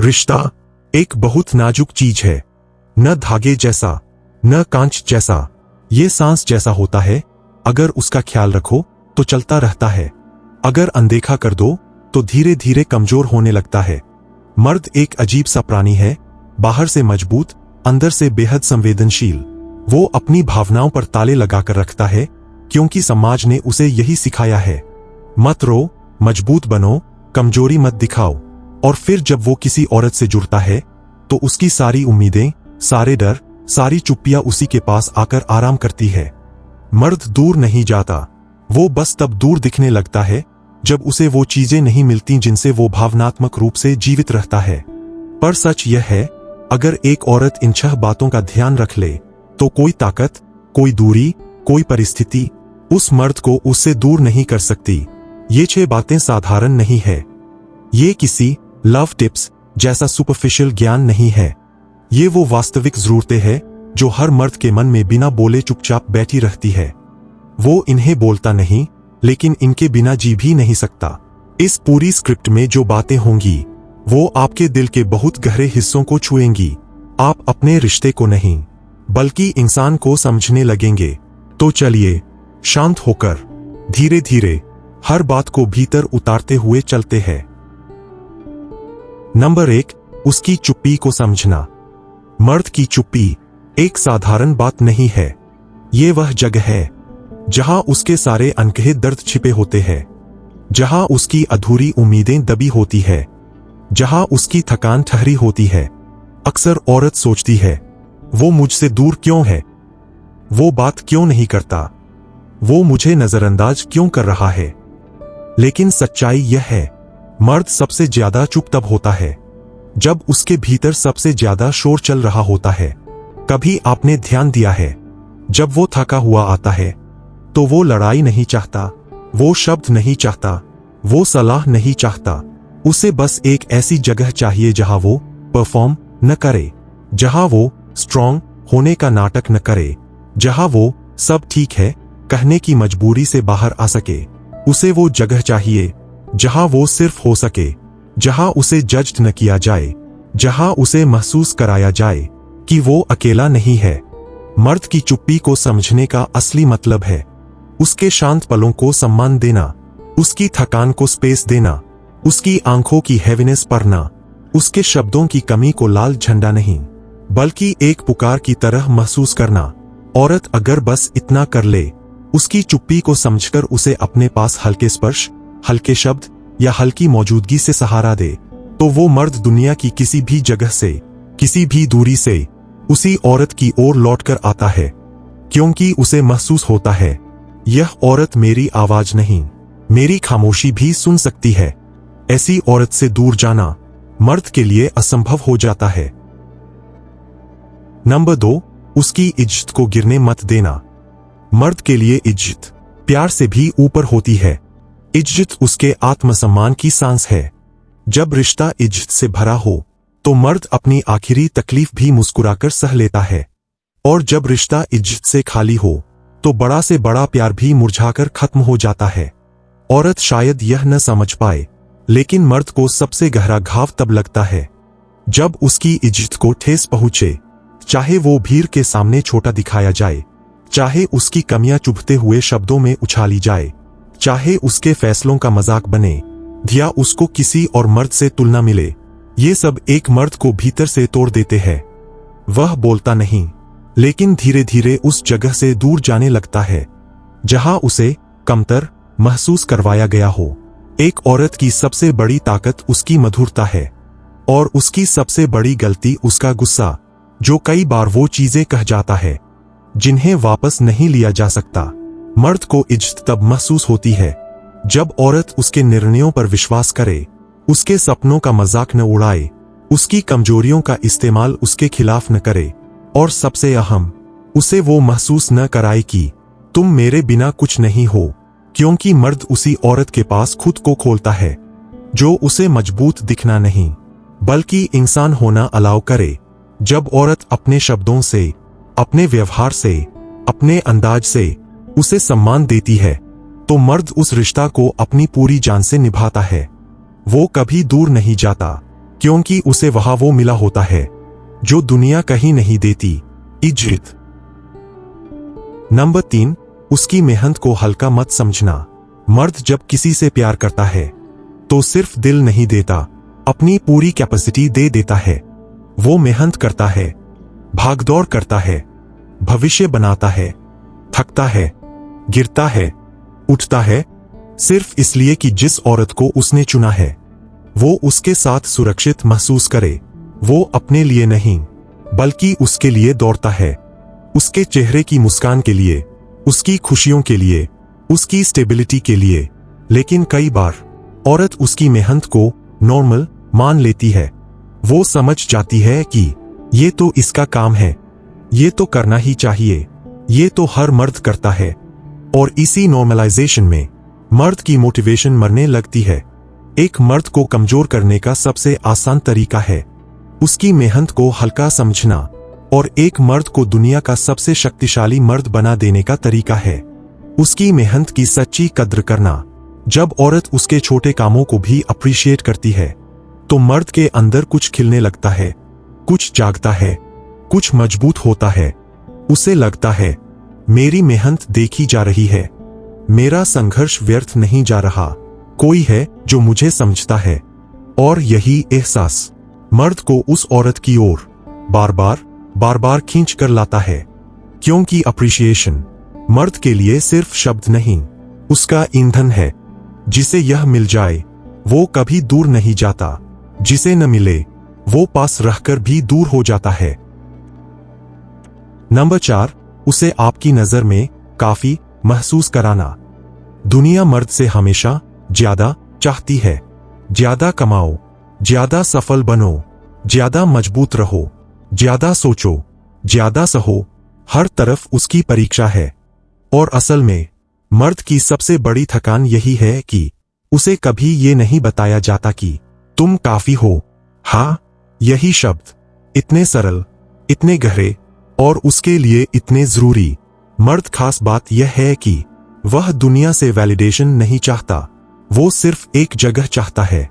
रिश्ता एक बहुत नाजुक चीज है, न धागे जैसा न कांच जैसा, ये सांस जैसा होता है। अगर उसका ख्याल रखो तो चलता रहता है, अगर अनदेखा कर दो तो धीरे धीरे कमजोर होने लगता है। मर्द एक अजीब सा प्राणी है, बाहर से मजबूत, अंदर से बेहद संवेदनशील। वो अपनी भावनाओं पर ताले लगाकर रखता है क्योंकि समाज ने उसे यही सिखाया है, मत रो, मजबूत बनो, कमजोरी मत दिखाओ। और फिर जब वो किसी औरत से जुड़ता है तो उसकी सारी उम्मीदें, सारे डर, सारी चुप्पियां उसी के पास आकर आराम करती है। मर्द दूर नहीं जाता, वो बस तब दूर दिखने लगता है जब उसे वो चीजें नहीं मिलती जिनसे वो भावनात्मक रूप से जीवित रहता है। पर सच यह है, अगर एक औरत इन 6 बातों का ध्यान रख ले तो कोई ताकत, कोई दूरी, कोई परिस्थिति उस मर्द को उससे दूर नहीं कर सकती। ये 6 बातें साधारण नहीं है, ये किसी लव टिप्स जैसा सुपरफिशियल ज्ञान नहीं है। ये वो वास्तविक जरूरतें हैं जो हर मर्द के मन में बिना बोले चुपचाप बैठी रहती है। वो इन्हें बोलता नहीं, लेकिन इनके बिना जी भी नहीं सकता। इस पूरी स्क्रिप्ट में जो बातें होंगी वो आपके दिल के बहुत गहरे हिस्सों को छुएंगी। आप अपने रिश्ते को नहीं बल्कि इंसान को समझने लगेंगे। तो चलिए शांत होकर धीरे धीरे हर बात को भीतर उतारते हुए चलते हैं। नंबर 1, उसकी चुप्पी को समझना। मर्द की चुप्पी एक साधारण बात नहीं है, ये वह जगह है जहां उसके सारे अनकहे दर्द छिपे होते हैं, जहां उसकी अधूरी उम्मीदें दबी होती है, जहां उसकी थकान ठहरी होती है। अक्सर औरत सोचती है, वो मुझसे दूर क्यों है, वो बात क्यों नहीं करता, वो मुझे नजरअंदाज क्यों कर रहा है। लेकिन सच्चाई यह है, मर्द सबसे ज्यादा चुप तब होता है जब उसके भीतर सबसे ज्यादा शोर चल रहा होता है। कभी आपने ध्यान दिया है, जब वो थका हुआ आता है तो वो लड़ाई नहीं चाहता, वो शब्द नहीं चाहता, वो सलाह नहीं चाहता। उसे बस एक ऐसी जगह चाहिए जहां वो परफॉर्म न करे, जहां वो स्ट्रांग होने का नाटक न करे, जहां वो सब ठीक है कहने की मजबूरी से बाहर आ सके। उसे वो जगह चाहिए जहां वो सिर्फ हो सके, जहां उसे जज न किया जाए, जहां उसे महसूस कराया जाए कि वो अकेला नहीं है। मर्द की चुप्पी को समझने का असली मतलब है उसके शांत पलों को सम्मान देना, उसकी थकान को स्पेस देना, उसकी आंखों की हैवीनेस पढ़ना, उसके शब्दों की कमी को लाल झंडा नहीं बल्कि एक पुकार की तरह महसूस करना। औरत अगर बस इतना कर ले, उसकी चुप्पी को समझकर उसे अपने पास हल्के स्पर्श, हल्के शब्द या हल्की मौजूदगी से सहारा दे, तो वो मर्द दुनिया की किसी भी जगह से, किसी भी दूरी से उसी औरत की ओर लौटकर आता है, क्योंकि उसे महसूस होता है यह औरत मेरी आवाज नहीं, मेरी खामोशी भी सुन सकती है। ऐसी औरत से दूर जाना मर्द के लिए असंभव हो जाता है। नंबर 2, उसकी इज्जत को गिरने मत देना। मर्द के लिए इज्जत प्यार से भी ऊपर होती है। इज्जत उसके आत्मसम्मान की सांस है। जब रिश्ता इज्जत से भरा हो तो मर्द अपनी आखिरी तकलीफ भी मुस्कुराकर सह लेता है, और जब रिश्ता इज्जत से खाली हो तो बड़ा से बड़ा प्यार भी मुरझाकर खत्म हो जाता है। औरत शायद यह न समझ पाए, लेकिन मर्द को सबसे गहरा घाव तब लगता है जब उसकी इज्जत को ठेस पहुंचे, चाहे वो भीड़ के सामने छोटा दिखाया जाए, चाहे उसकी कमियां चुभते हुए शब्दों में उछाली जाए, चाहे उसके फैसलों का मजाक बने, या उसको किसी और मर्द से तुलना मिले। ये सब एक मर्द को भीतर से तोड़ देते हैं। वह बोलता नहीं, लेकिन धीरे धीरे उस जगह से दूर जाने लगता है जहां उसे कमतर महसूस करवाया गया हो। एक औरत की सबसे बड़ी ताकत उसकी मधुरता है, और उसकी सबसे बड़ी गलती उसका गुस्सा, जो कई बार वो चीजें कह जाता है जिन्हें वापस नहीं लिया जा सकता। मर्द को इज्जत तब महसूस होती है जब औरत उसके निर्णयों पर विश्वास करे, उसके सपनों का मजाक न उड़ाए, उसकी कमजोरियों का इस्तेमाल उसके खिलाफ न करे, और सबसे अहम, उसे वो महसूस न कराए कि तुम मेरे बिना कुछ नहीं हो। क्योंकि मर्द उसी औरत के पास खुद को खोलता है जो उसे मजबूत दिखना नहीं बल्कि इंसान होना अलाउ करे। जब औरत अपने शब्दों से, अपने व्यवहार से, अपने अंदाज से उसे सम्मान देती है तो मर्द उस रिश्ता को अपनी पूरी जान से निभाता है। वो कभी दूर नहीं जाता, क्योंकि उसे वहां वो मिला होता है जो दुनिया कहीं नहीं देती, इज्जत। नंबर 3, उसकी मेहनत को हल्का मत समझना। मर्द जब किसी से प्यार करता है तो सिर्फ दिल नहीं देता, अपनी पूरी कैपेसिटी दे देता है। वो मेहनत करता है, भागदौड़ करता है, भविष्य बनाता है, थकता है, गिरता है, उठता है, सिर्फ इसलिए कि जिस औरत को उसने चुना है वो उसके साथ सुरक्षित महसूस करे। वो अपने लिए नहीं बल्कि उसके लिए दौड़ता है, उसके चेहरे की मुस्कान के लिए, उसकी खुशियों के लिए, उसकी स्टेबिलिटी के लिए। लेकिन कई बार औरत उसकी मेहनत को नॉर्मल मान लेती है। वो समझ जाती है कि ये तो इसका काम है, ये तो करना ही चाहिए, ये तो हर मर्द करता है। और इसी नॉर्मलाइजेशन में मर्द की मोटिवेशन मरने लगती है। एक मर्द को कमजोर करने का सबसे आसान तरीका है उसकी मेहनत को हल्का समझना, और एक मर्द को दुनिया का सबसे शक्तिशाली मर्द बना देने का तरीका है उसकी मेहनत की सच्ची कद्र करना। जब औरत उसके छोटे कामों को भी अप्रिशिएट करती है तो मर्द के अंदर कुछ खिलने लगता है, कुछ जागता है, कुछ मजबूत होता है। उसे लगता है मेरी मेहनत देखी जा रही है, मेरा संघर्ष व्यर्थ नहीं जा रहा, कोई है जो मुझे समझता है। और यही एहसास मर्द को उस औरत की ओर बार बार खींच कर लाता है, क्योंकि अप्रिशिएशन मर्द के लिए सिर्फ शब्द नहीं, उसका ईंधन है। जिसे यह मिल जाए वो कभी दूर नहीं जाता, जिसे न मिले वो पास रहकर भी दूर हो जाता है। नंबर 4, उसे आपकी नजर में काफी महसूस कराना। दुनिया मर्द से हमेशा ज्यादा चाहती है। ज्यादा कमाओ, ज्यादा सफल बनो, ज्यादा मजबूत रहो, ज्यादा सोचो, ज्यादा सहो। हर तरफ उसकी परीक्षा है। और असल में मर्द की सबसे बड़ी थकान यही है कि उसे कभी ये नहीं बताया जाता कि तुम काफी हो। हाँ, यही शब्द इतने सरल, इतने गहरे और उसके लिए इतने जरूरी। मर्द खास बात यह है कि वह दुनिया से वैलिडेशन नहीं चाहता, वो सिर्फ एक जगह चाहता है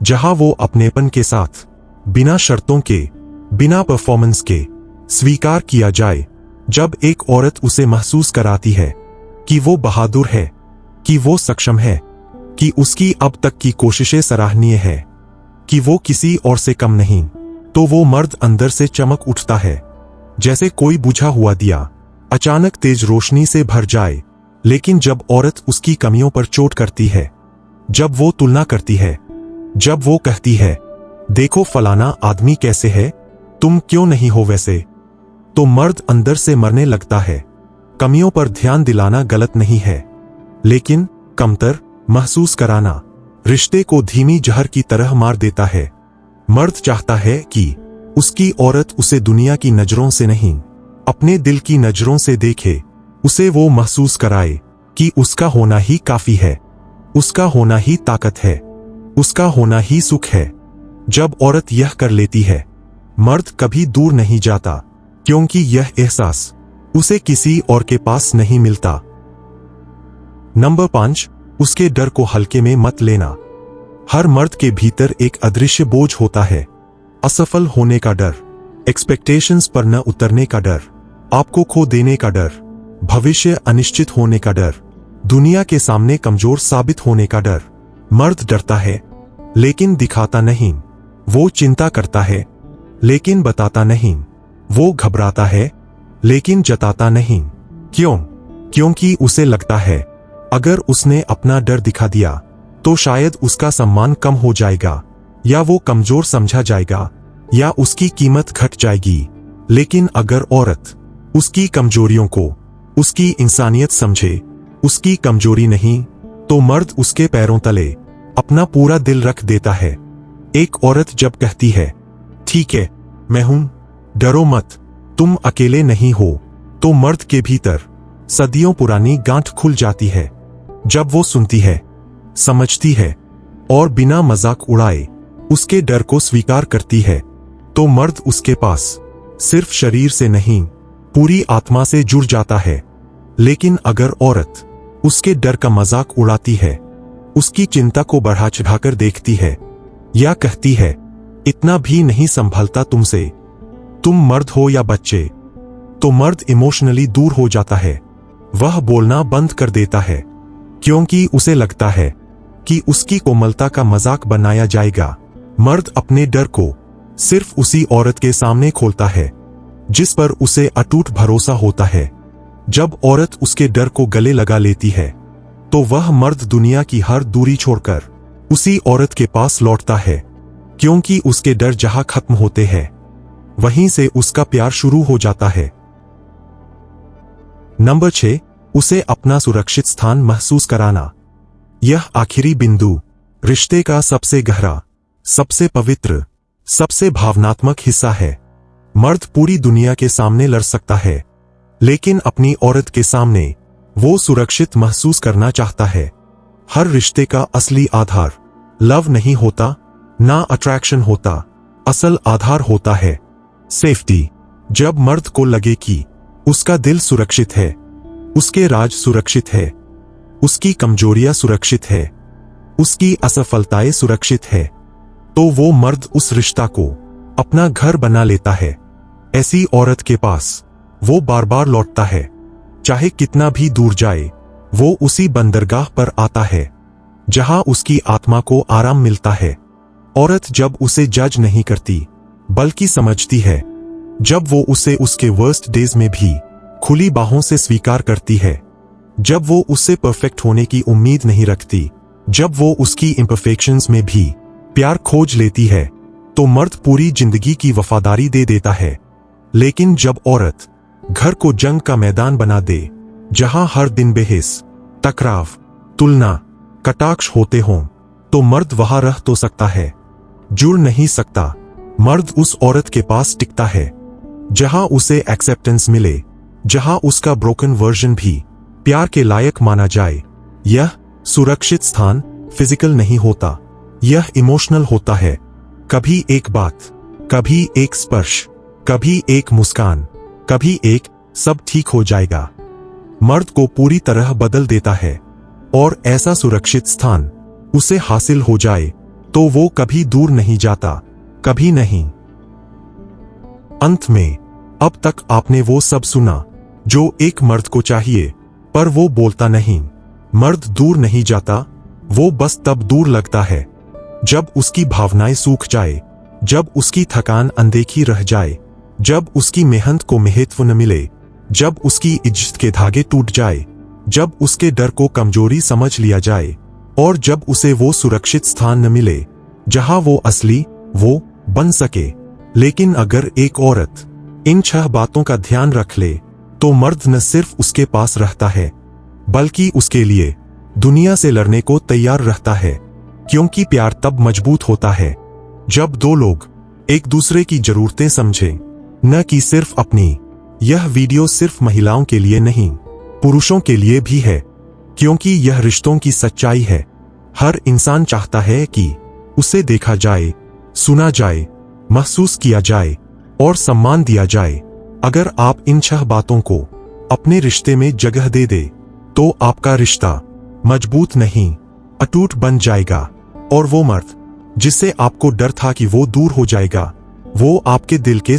जहां वो अपनेपन के साथ, बिना शर्तों के, बिना परफॉर्मेंस के स्वीकार किया जाए। जब एक औरत उसे महसूस कराती है कि वो बहादुर है, कि वो सक्षम है, कि उसकी अब तक की कोशिशें सराहनीय है, कि वो किसी और से कम नहीं, तो वो मर्द अंदर से चमक उठता है, जैसे कोई बुझा हुआ दिया अचानक तेज रोशनी से भर जाए। लेकिन जब औरत उसकी कमियों पर चोट करती है, जब वो तुलना करती है, जब वो कहती है देखो फलाना आदमी कैसे है, तुम क्यों नहीं हो वैसे, तो मर्द अंदर से मरने लगता है। कमियों पर ध्यान दिलाना गलत नहीं है, लेकिन कमतर महसूस कराना रिश्ते को धीमी जहर की तरह मार देता है। मर्द चाहता है कि उसकी औरत उसे दुनिया की नजरों से नहीं, अपने दिल की नजरों से देखे, उसे वो महसूस कराए कि उसका होना ही काफी है, उसका होना ही ताकत है, उसका होना ही सुख है। जब औरत यह कर लेती है, मर्द कभी दूर नहीं जाता, क्योंकि यह एहसास उसे किसी और के पास नहीं मिलता। नंबर 5, उसके डर को हल्के में मत लेना। हर मर्द के भीतर एक अदृश्य बोझ होता है, असफल होने का डर, एक्सपेक्टेशंस पर न उतरने का डर, आपको खो देने का डर, भविष्य अनिश्चित होने का डर, दुनिया के सामने कमजोर साबित होने का डर। मर्द डरता है लेकिन दिखाता नहीं, वो चिंता करता है लेकिन बताता नहीं, वो घबराता है लेकिन जताता नहीं। क्यों? क्योंकि उसे लगता है अगर उसने अपना डर दिखा दिया तो शायद उसका सम्मान कम हो जाएगा, या वो कमजोर समझा जाएगा, या उसकी कीमत घट जाएगी। लेकिन अगर औरत उसकी कमजोरियों को उसकी इंसानियत समझे, उसकी कमजोरी नहीं, तो मर्द उसके पैरों तले अपना पूरा दिल रख देता है। एक औरत जब कहती है ठीक है मैं हूं, डरो मत, तुम अकेले नहीं हो, तो मर्द के भीतर सदियों पुरानी गांठ खुल जाती है। जब वो सुनती है, समझती है और बिना मजाक उड़ाए उसके डर को स्वीकार करती है, तो मर्द उसके पास सिर्फ शरीर से नहीं, पूरी आत्मा से जुड़ जाता है। लेकिन अगर औरत उसके डर का मजाक उड़ाती है, उसकी चिंता को बढ़ा चढ़ाकर देखती है, या कहती है इतना भी नहीं संभलता तुमसे। तुम मर्द हो या बच्चे, तो मर्द इमोशनली दूर हो जाता है। वह बोलना बंद कर देता है क्योंकि उसे लगता है कि उसकी कोमलता का मजाक बनाया जाएगा। मर्द अपने डर को सिर्फ उसी औरत के सामने खोलता है जिस पर उसे अटूट भरोसा होता है। जब औरत उसके डर को गले लगा लेती है तो वह मर्द दुनिया की हर दूरी छोड़कर उसी औरत के पास लौटता है, क्योंकि उसके डर जहां खत्म होते हैं वहीं से उसका प्यार शुरू हो जाता है। नंबर 6, उसे अपना सुरक्षित स्थान महसूस कराना। यह आखिरी बिंदु रिश्ते का सबसे गहरा, सबसे पवित्र, सबसे भावनात्मक हिस्सा है। मर्द पूरी दुनिया के सामने लड़ सकता है, लेकिन अपनी औरत के सामने वो सुरक्षित महसूस करना चाहता है। हर रिश्ते का असली आधार लव नहीं होता, ना अट्रैक्शन होता। असल आधार होता है सेफ्टी। जब मर्द को लगे कि उसका दिल सुरक्षित है, उसके राज सुरक्षित है, उसकी कमजोरियां सुरक्षित है, उसकी असफलताएं सुरक्षित है, तो वो मर्द उस रिश्ता को अपना घर बना लेता है। ऐसी औरत के पास वो बार बार लौटता है, चाहे कितना भी दूर जाए। वो उसी बंदरगाह पर आता है जहां उसकी आत्मा को आराम मिलता है। औरत जब उसे जज नहीं करती बल्कि समझती है, जब वो उसे उसके वर्स्ट डेज में भी खुली बाहों से स्वीकार करती है, जब वो उससे परफेक्ट होने की उम्मीद नहीं रखती, जब वो उसकी इम्परफेक्शंस में भी प्यार खोज लेती है, तो मर्द पूरी जिंदगी की वफादारी दे देता है। लेकिन जब औरत घर को जंग का मैदान बना दे, जहां हर दिन बहस, टकराव, तुलना, कटाक्ष होते हों, तो मर्द वहां रह तो सकता है, जुड़ नहीं सकता। मर्द उस औरत के पास टिकता है जहां उसे एक्सेप्टेंस मिले, जहां उसका ब्रोकन वर्जन भी प्यार के लायक माना जाए। यह सुरक्षित स्थान फिजिकल नहीं होता, यह इमोशनल होता है। कभी एक बात, कभी एक स्पर्श, कभी एक मुस्कान, कभी एक सब ठीक हो जाएगा, मर्द को पूरी तरह बदल देता है। और ऐसा सुरक्षित स्थान उसे हासिल हो जाए तो वो कभी दूर नहीं जाता, कभी नहीं। अंत में, अब तक आपने वो सब सुना जो एक मर्द को चाहिए, पर वो बोलता नहीं। मर्द दूर नहीं जाता, वो बस तब दूर लगता है जब उसकी भावनाएं सूख जाए, जब उसकी थकान अनदेखी रह जाए, जब उसकी मेहनत को महत्व न मिले, जब उसकी इज्जत के धागे टूट जाए, जब उसके डर को कमजोरी समझ लिया जाए, और जब उसे वो सुरक्षित स्थान न मिले जहां वो असली वो बन सके। लेकिन अगर एक औरत इन 6 बातों का ध्यान रख ले, तो मर्द न सिर्फ उसके पास रहता है, बल्कि उसके लिए दुनिया से लड़ने को तैयार रहता है। क्योंकि प्यार तब मजबूत होता है जब दो लोग एक दूसरे की जरूरतें समझें, न कि सिर्फ अपनी। यह वीडियो सिर्फ महिलाओं के लिए नहीं, पुरुषों के लिए भी है, क्योंकि यह रिश्तों की सच्चाई है। हर इंसान चाहता है कि उसे देखा जाए, सुना जाए, महसूस किया जाए और सम्मान दिया जाए। अगर आप इन 6 बातों को अपने रिश्ते में जगह दे दे, तो आपका रिश्ता मजबूत नहीं, अटूट बन जाएगा। और वो मर्द जिससे आपको डर था कि वो दूर हो जाएगा, वो आपके दिल के